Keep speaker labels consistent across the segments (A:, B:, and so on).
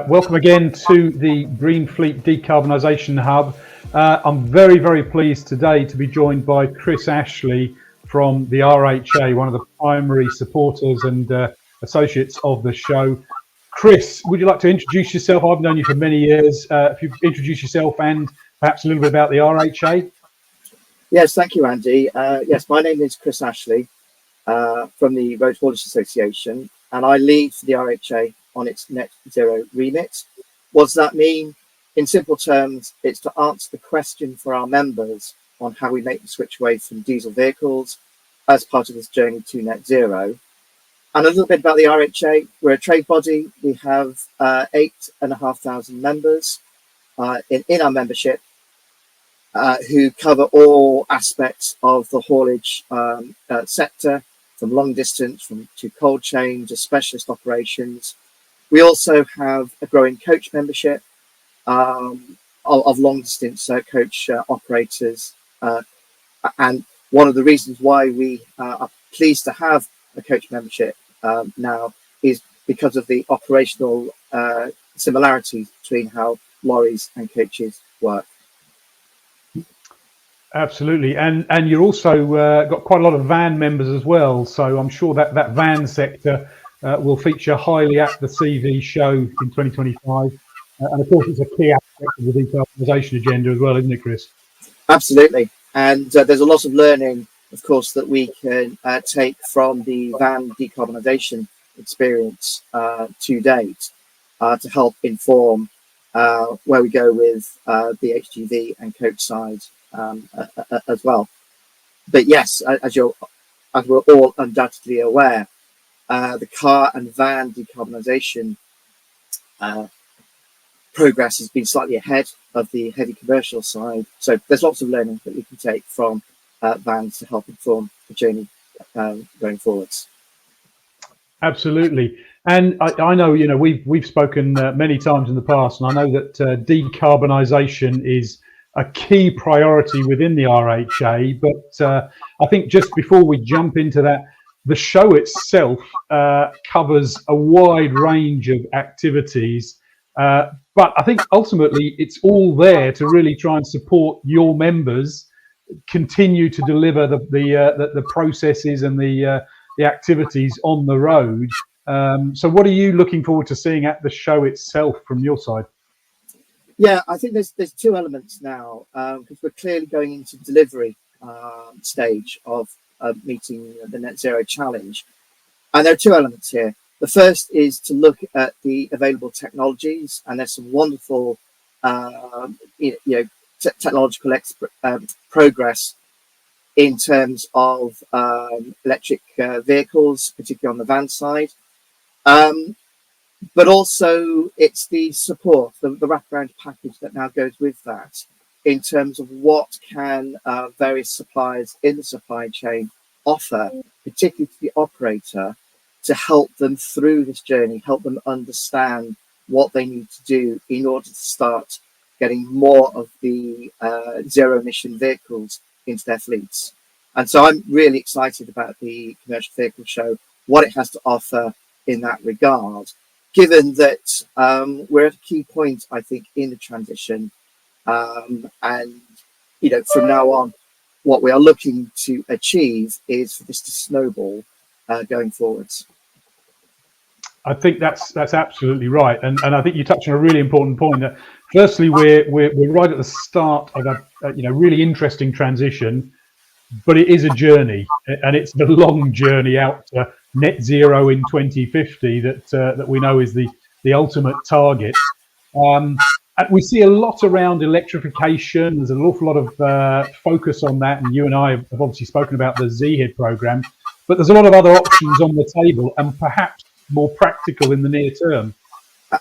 A: Welcome again to the GreenFleet Decarbonisation Hub. I'm very, very pleased today to be joined by Chris Ashley from the RHA, one of the primary supporters and associates of the show. Chris, would you like to introduce yourself? I've known you for many years. If you introduce yourself and perhaps a little bit about the RHA.
B: Yes, thank you, Andy. Yes, my name is Chris Ashley from the Road Haulage Association, and I lead for the RHA on its net zero remit. What does that mean? In simple terms, it's to answer the question for our members on how we make the switch away from diesel vehicles as part of this journey to net zero. And a little bit about the RHA. We're a trade body. We have 8,500 members in our membership who cover all aspects of the haulage sector, from long distance to cold chain to specialist operations. We also have a growing coach membership of long distance coach operators. And one of the reasons why we are pleased to have a coach membership now is because of the operational similarities between how lorries and coaches work.
A: Absolutely, and you're also got quite a lot of van members as well, so I'm sure that van sector will feature highly at the CV show in 2025, and of course it's a key aspect of the decarbonisation agenda as well, isn't it, Chris?
B: Absolutely, and there's a lot of learning, of course, that we can take from the van decarbonisation experience to date to help inform where we go with the HGV and coach side as well. But yes, as we're all undoubtedly aware, the car and van decarbonisation progress has been slightly ahead of the heavy commercial side. So there's lots of learning that we can take from vans to help inform the journey going forwards.
A: Absolutely, and I know we've spoken many times in the past, and I know that decarbonisation is a key priority within the RHA, but I think just before we jump into that, the show itself covers a wide range of activities, but I think ultimately it's all there to really try and support your members continue to deliver the processes and the activities on the road. So what are you looking forward to seeing at the show itself from your side?
B: Yeah, I think there's two elements now, because we're clearly going into delivery stage of meeting the net zero challenge, and there are two elements here. The first is to look at the available technologies, and there's some wonderful technological progress in terms of electric vehicles, particularly on the van side. But also it's the support, the wraparound package that now goes with that, in terms of what can various suppliers in the supply chain offer, particularly to the operator, to help them through this journey, help them understand what they need to do in order to start getting more of the zero emission vehicles into their fleets. And so I'm really excited about the commercial vehicle show, what it has to offer in that regard, given that we're at a key point, I think, in the transition. And, from now on, what we are looking to achieve is for this to snowball going forwards.
A: I think that's absolutely right, and I think you touched on a really important point. That firstly, we're right at the start of a really interesting transition, but it is a journey, and it's the long journey out to net zero in 2050 that we know is the ultimate target. And we see a lot around electrification. There's an awful lot of focus on that, and you and I have obviously spoken about the ZHID program, but there's a lot of other options on the table, and perhaps more practical in the near term.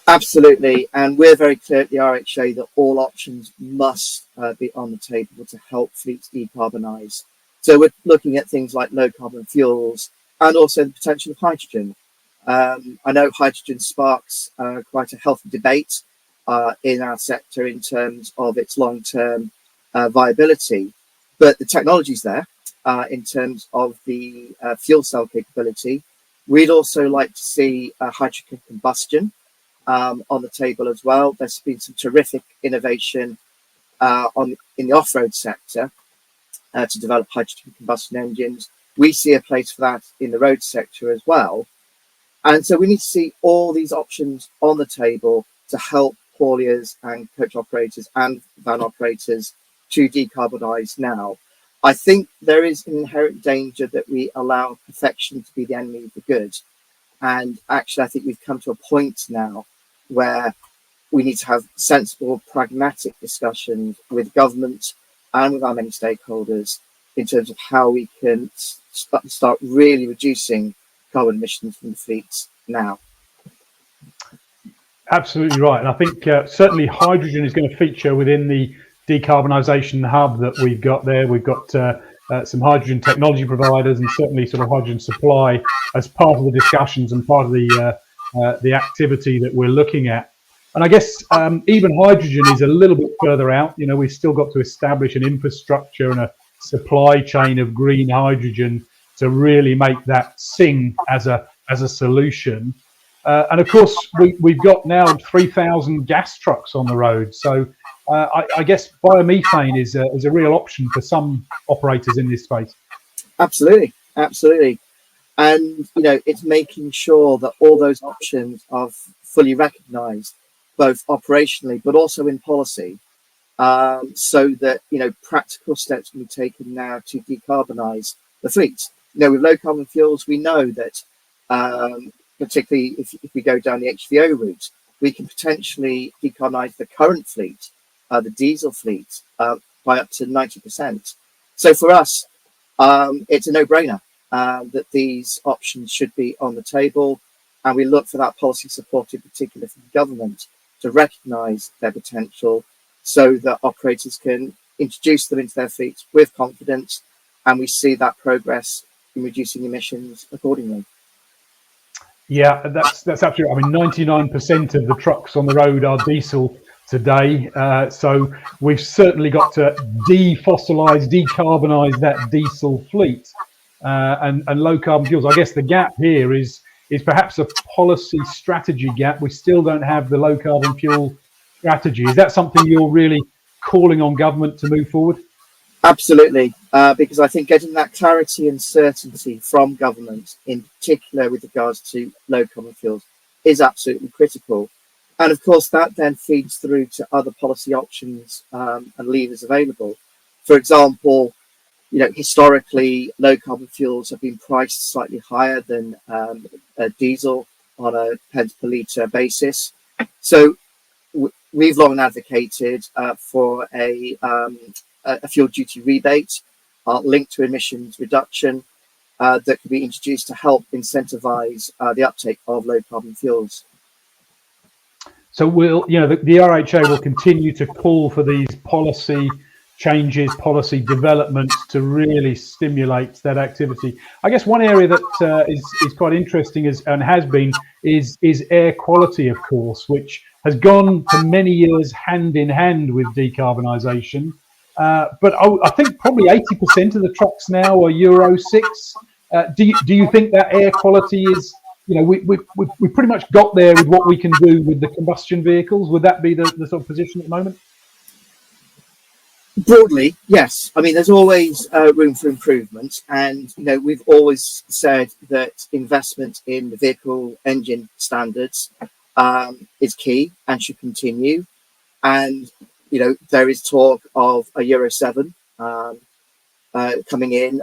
B: Absolutely, and we're very clear at the RHA that all options must be on the table to help fleets decarbonise. So we're looking at things like low carbon fuels and also the potential of hydrogen. I know hydrogen sparks quite a healthy debate in our sector in terms of its long-term viability, but the technology's there in terms of the fuel cell capability. We'd also like to see hydrogen combustion on the table as well. There's been some terrific innovation in the off-road sector to develop hydrogen combustion engines. We see a place for that in the road sector as well. And so we need to see all these options on the table to help hauliers and coach operators and van operators to decarbonise now. I think there is an inherent danger that we allow perfection to be the enemy of the good. And actually, I think we've come to a point now where we need to have sensible, pragmatic discussions with government and with our many stakeholders in terms of how we can start really reducing carbon emissions from the fleets now.
A: Absolutely right. And I think certainly hydrogen is going to feature within the decarbonisation hub that we've got there. We've got some hydrogen technology providers and certainly sort of hydrogen supply as part of the discussions and part of the activity that we're looking at. And I guess even hydrogen is a little bit further out. You know, we've still got to establish an infrastructure and a supply chain of green hydrogen to really make that sing as a solution. And of course, we've got now 3,000 gas trucks on the road. So I guess biomethane is a real option for some operators in this space.
B: Absolutely, absolutely. And, you know, it's making sure that all those options are fully recognised, both operationally, but also in policy, so that, you know, practical steps can be taken now to decarbonise the fleet. You know, with low carbon fuels, we know that, particularly if we go down the HVO route, we can potentially decarbonise the current fleet, the diesel fleet, by up to 90%. So for us, it's a no-brainer that these options should be on the table, and we look for that policy support, in particular from the government, to recognise their potential so that operators can introduce them into their fleets with confidence, and we see that progress in reducing emissions accordingly.
A: Yeah, that's absolutely. I mean, 99% of the trucks on the road are diesel today, so we've certainly got to defossilise, decarbonise that diesel fleet, and low carbon fuels. I guess the gap here is perhaps a policy strategy gap. We still don't have the low carbon fuel strategy. Is that something you're really calling on government to move forward?
B: Absolutely, because I think getting that clarity and certainty from government, in particular with regards to low carbon fuels, is absolutely critical. And of course, that then feeds through to other policy options and levers available. For example, you know, historically, low carbon fuels have been priced slightly higher than diesel on a pence per litre basis. So we've long advocated for a fuel duty rebate linked to emissions reduction that could be introduced to help incentivise the uptake of low carbon fuels.
A: So the RHA will continue to call for these policy changes, policy developments to really stimulate that activity. I guess one area that is quite interesting and has been is air quality, of course, which has gone for many years hand in hand with decarbonisation. But I think probably 80% of the trucks now are Euro 6. Do you think that air quality is, you know, we pretty much got there with what we can do with the combustion vehicles? Would that be the sort of position at the moment?
B: Broadly, yes. I mean, there's always room for improvement, and you know, we've always said that investment in the vehicle engine standards is key and should continue. And you know, there is talk of a Euro 7 coming in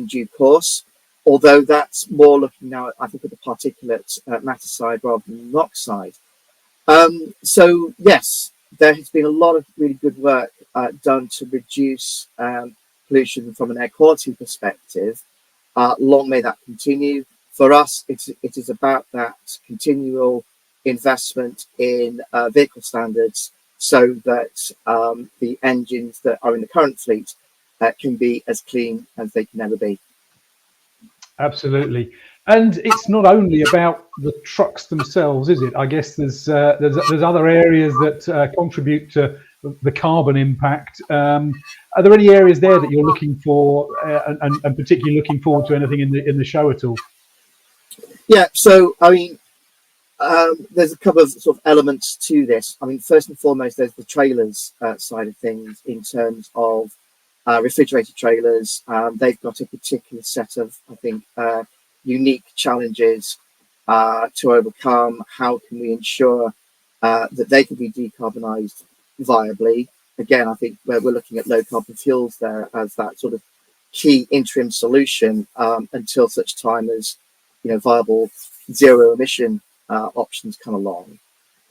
B: due course, although that's more looking now, I think, at the particulate matter side rather than the NOx side. So yes, there has been a lot of really good work done to reduce pollution from an air quality perspective. Long may that continue. For us, it is about that continual investment in vehicle standards so that the engines that are in the current fleet can be as clean as they can ever be. Absolutely.
A: And it's not only about the trucks themselves, is it? I guess there's other areas that contribute to the carbon impact. Are there any areas there that you're looking for, and particularly looking forward to anything in the show at all?
B: Yeah. So I mean, there's a couple of sort of elements to this. I mean, first and foremost, there's the trailers side of things in terms of refrigerated trailers. They've got a particular set of, I think, unique challenges to overcome. How can we ensure that they can be decarbonised viably? Again, I think we're looking at low carbon fuels there as that sort of key interim solution until such time as viable zero emission options come along.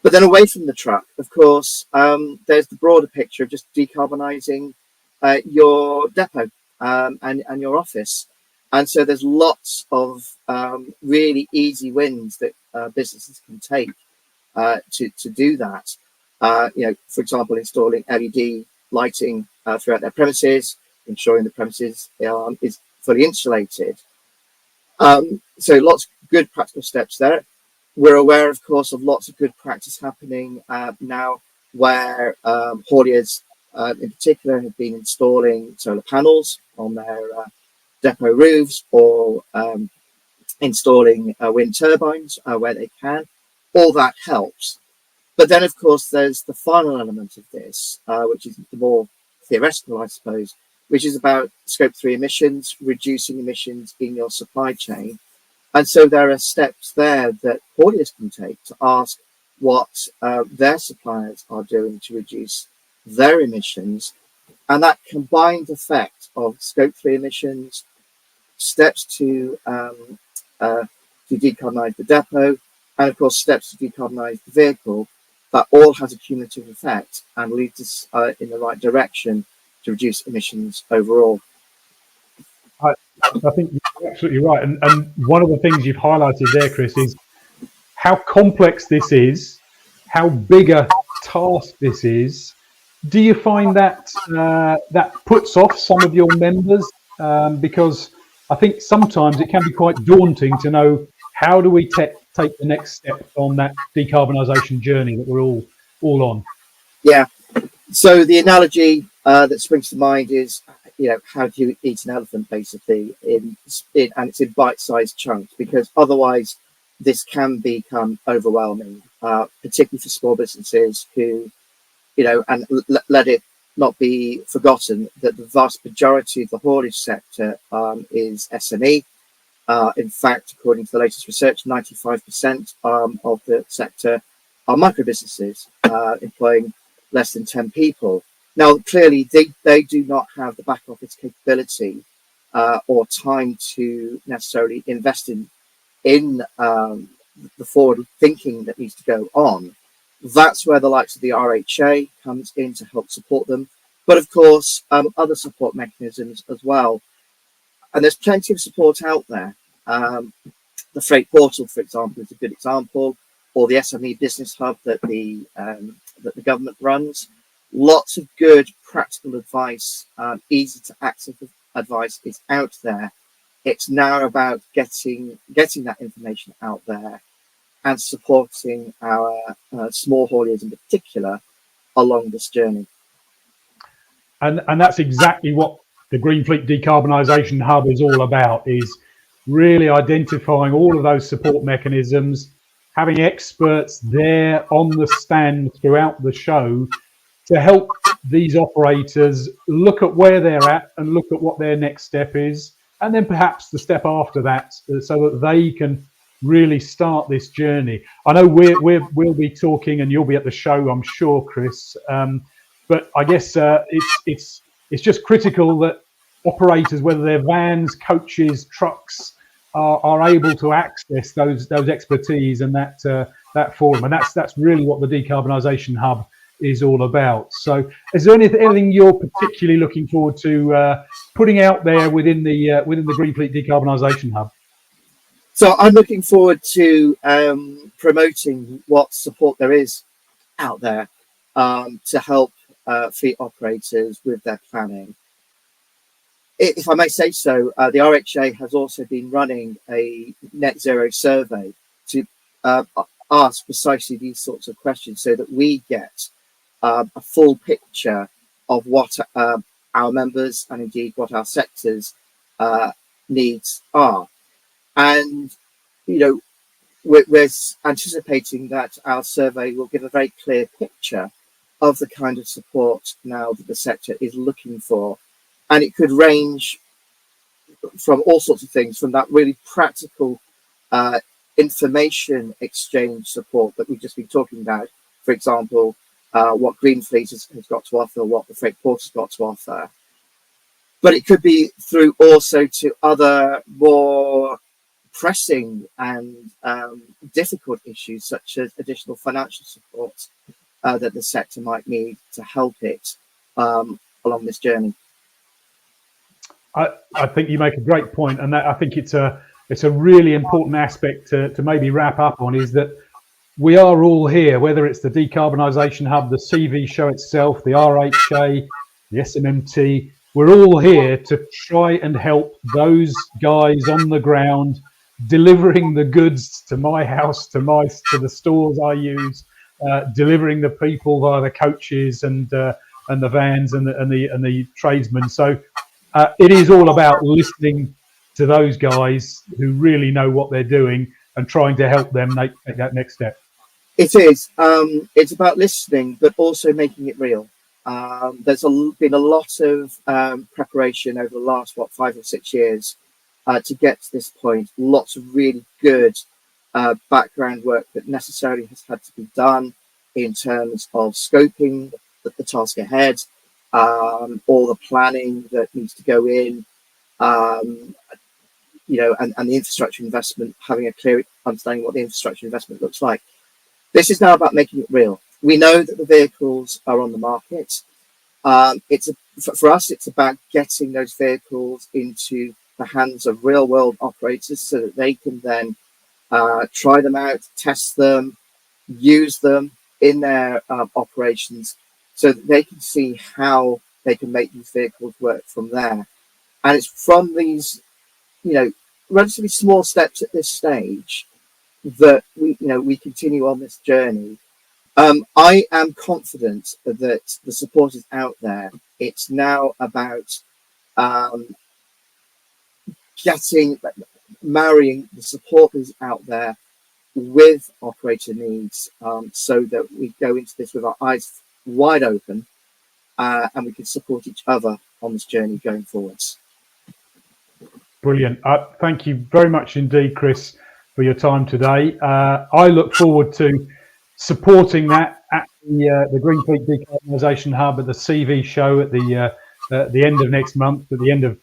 B: But then away from the truck, of course, there's the broader picture of just decarbonising your depot and your office. And so there's lots of really easy wins that businesses can take to do that. For example, installing LED lighting throughout their premises, ensuring the premises is fully insulated. So lots of good practical steps there. We're aware, of course, of lots of good practice happening now where hauliers in particular have been installing solar panels on their depot roofs or installing wind turbines where they can. All that helps. But then, of course, there's the final element of this, which is the more theoretical, I suppose, which is about Scope 3 emissions, reducing emissions in your supply chain. And so there are steps there that hauliers can take to ask what their suppliers are doing to reduce their emissions. And that combined effect of Scope 3 emissions, steps to decarbonise the depot, and of course steps to decarbonise the vehicle, that all has a cumulative effect and leads us in the right direction to reduce emissions overall.
A: I think you're absolutely right. And one of the things you've highlighted there, Chris, is how complex this is, how big a task this is. Do you find that that puts off some of your members? Because I think sometimes it can be quite daunting to know how do we take the next step on that decarbonisation journey that we're all on.
B: Yeah. So the analogy that springs to mind is, how do you eat an elephant, basically, and it's in bite-sized chunks, because otherwise this can become overwhelming, particularly for small businesses who, and let it not be forgotten that the vast majority of the haulage sector is SME. In fact, according to the latest research, 95% of the sector are micro businesses employing less than 10 people. Now, clearly, they do not have the back office capability or time to necessarily invest in the forward thinking that needs to go on. That's where the likes of the RHA comes in to help support them. But of course, other support mechanisms as well. And there's plenty of support out there. The Freight Portal, for example, is a good example, or the SME Business Hub that the government runs. Lots of good practical advice, easy to access advice is out there. It's now about getting that information out there and supporting our small hauliers in particular along this journey.
A: And that's exactly what the GreenFleet Decarbonisation Hub is all about, is really identifying all of those support mechanisms, having experts there on the stand throughout the show to help these operators look at where they're at and look at what their next step is, and then perhaps the step after that, so that they can really start this journey. I know we'll be talking, and you'll be at the show, I'm sure, Chris. But I guess it's just critical that operators, whether they're vans, coaches, trucks, are able to access those expertise and that forum, and that's really what the Decarbonisation Hub is all about. So, is there anything you're particularly looking forward to putting out there within the GreenFleet Decarbonisation Hub?
B: So, I'm looking forward to promoting what support there is out there to help fleet operators with their planning. If I may say so, the RHA has also been running a net zero survey to ask precisely these sorts of questions, so that we get a full picture of what our members and indeed what our sector's needs are. And, we're anticipating that our survey will give a very clear picture of the kind of support now that the sector is looking for. And it could range from all sorts of things, from that really practical information exchange support that we've just been talking about. For example, what GreenFleet has got to offer, what the freight porter's got to offer. But it could be through also to other more pressing and difficult issues, such as additional financial support that the sector might need to help it along this journey.
A: I think you make a great point, and that I think it's a really important aspect to maybe wrap up on, is that we are all here, whether it's the Decarbonisation Hub, the CV show itself, the RHA, the SMMT. We're all here to try and help those guys on the ground delivering the goods to my house, to the stores I use, delivering the people via the coaches and the vans and the tradesmen. So it is all about listening to those guys who really know what they're doing and trying to help them make that next step.
B: It is. It's about listening, but also making it real. There's been a lot of preparation over the last 5 or 6 years to get to this point. Lots of really good background work that necessarily has had to be done in terms of scoping the task ahead, all the planning that needs to go in, you know, and the infrastructure investment, having a clear understanding what the infrastructure investment looks like. This is now about making it real. We know that the vehicles are on the market. For us, it's about getting those vehicles into the hands of real-world operators so that they can then try them out, test them, use them in their operations, so that they can see how they can make these vehicles work from there. And it's from these, you know, relatively small steps at this stage that we continue on this journey. I am confident that the support is out there. It's now about marrying the support that is out there with operator needs, so that we go into this with our eyes wide open, and we can support each other on this journey going forwards.
A: Brilliant. Thank you very much indeed, Chris, for your time today. I look forward to supporting that at the GreenFleet Decarbonisation Hub at the CV show at the end of next month, at the end of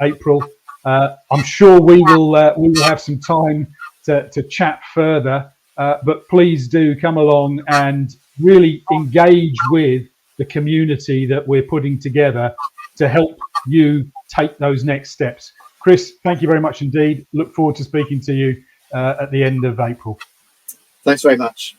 A: April. I'm sure we will have some time to chat further, but please do come along and really engage with the community that we're putting together to help you take those next steps. Chris, thank you very much indeed. Look forward to speaking to you at the end of April.
B: Thanks very much.